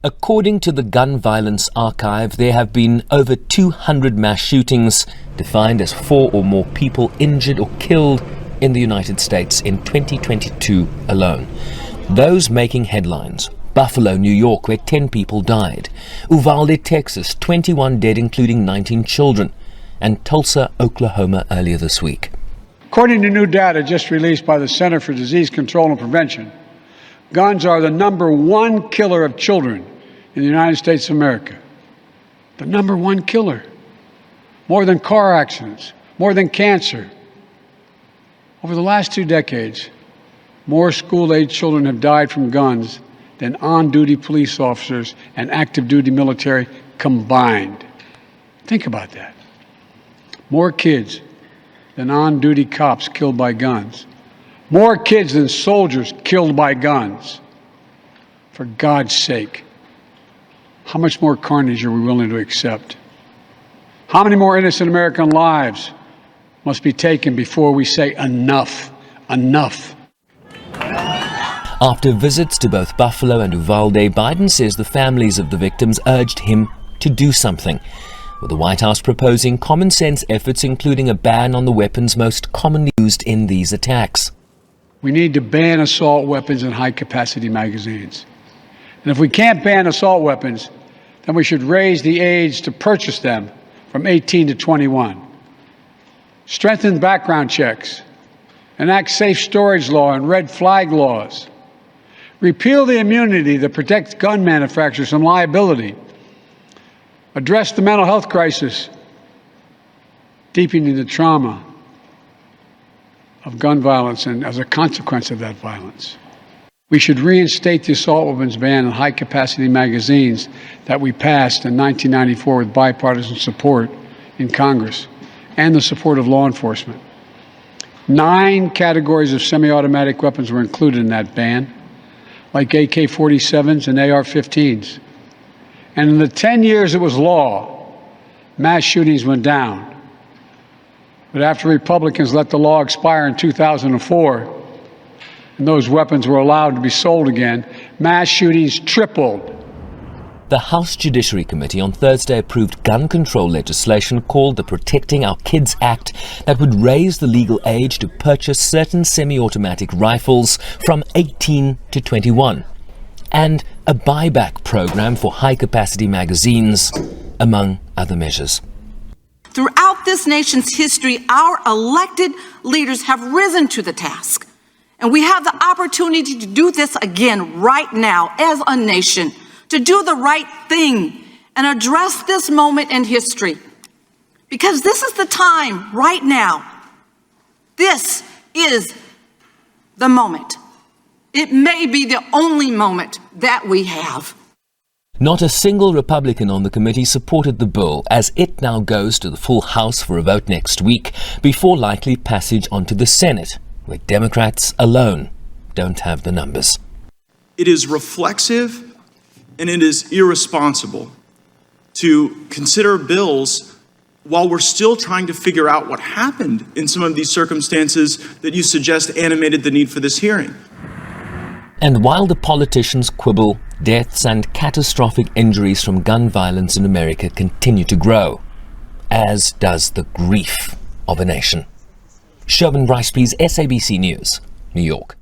According to the Gun Violence Archive, there have been over 200 mass shootings, defined as 4 or more people injured or killed in the United States in 2022 alone. Those making headlines: Buffalo, New York, where 10 people died; Uvalde, Texas, 21 dead, including 19 children; and Tulsa, Oklahoma, earlier this week. According to new data just released by the Center for Disease Control and Prevention, guns are the #1 killer of children in the United States of America. The #1 killer. More than car accidents, more than cancer. Over the last 2 decades, more school-age children have died from guns than on-duty police officers and active-duty military combined. Think about that. More kids than on-duty cops killed by guns. More kids than soldiers killed by guns. For God's sake, how much more carnage are we willing to accept? How many more innocent American lives must be taken before we say enough, enough? After visits to both Buffalo and Uvalde, Biden says the families of the victims urged him to do something, with the White House proposing common-sense efforts, including a ban on the weapons most commonly used in these attacks. We need to ban assault weapons and high-capacity magazines. And if we can't ban assault weapons, then we should raise the age to purchase them from 18 to 21. Strengthen background checks. Enact safe storage law and red flag laws. Repeal the immunity that protects gun manufacturers from liability. Address the mental health crisis, deepening the trauma of gun violence and as a consequence of that violence. We should reinstate the assault weapons ban on high-capacity magazines that we passed in 1994 with bipartisan support in Congress and the support of law enforcement. 9 categories of semi-automatic weapons were included in that ban, like AK-47s and AR-15s. And in the 10 years it was law, mass shootings went down. But after Republicans let the law expire in 2004, and those weapons were allowed to be sold again, mass shootings tripled. The House Judiciary Committee on Thursday approved gun control legislation called the Protecting Our Kids Act that would raise the legal age to purchase certain semi-automatic rifles from 18 to 21, and a buyback program for high-capacity magazines, among other measures. Throughout this nation's history, our elected leaders have risen to the task. And we have the opportunity to do this again right now as a nation, to do the right thing and address this moment in history. Because this is the time right now. This is the moment. It may be the only moment that we have. Not a single Republican on the committee supported the bill, as it now goes to the full House for a vote next week before likely passage onto the Senate, where Democrats alone don't have the numbers. It is reflexive and it is irresponsible to consider bills while we're still trying to figure out what happened in some of these circumstances that you suggest animated the need for this hearing. And while the politicians quibble, deaths and catastrophic injuries from gun violence in America continue to grow, as does the grief of a nation. Sherwin Bryce, please, SABC News, New York.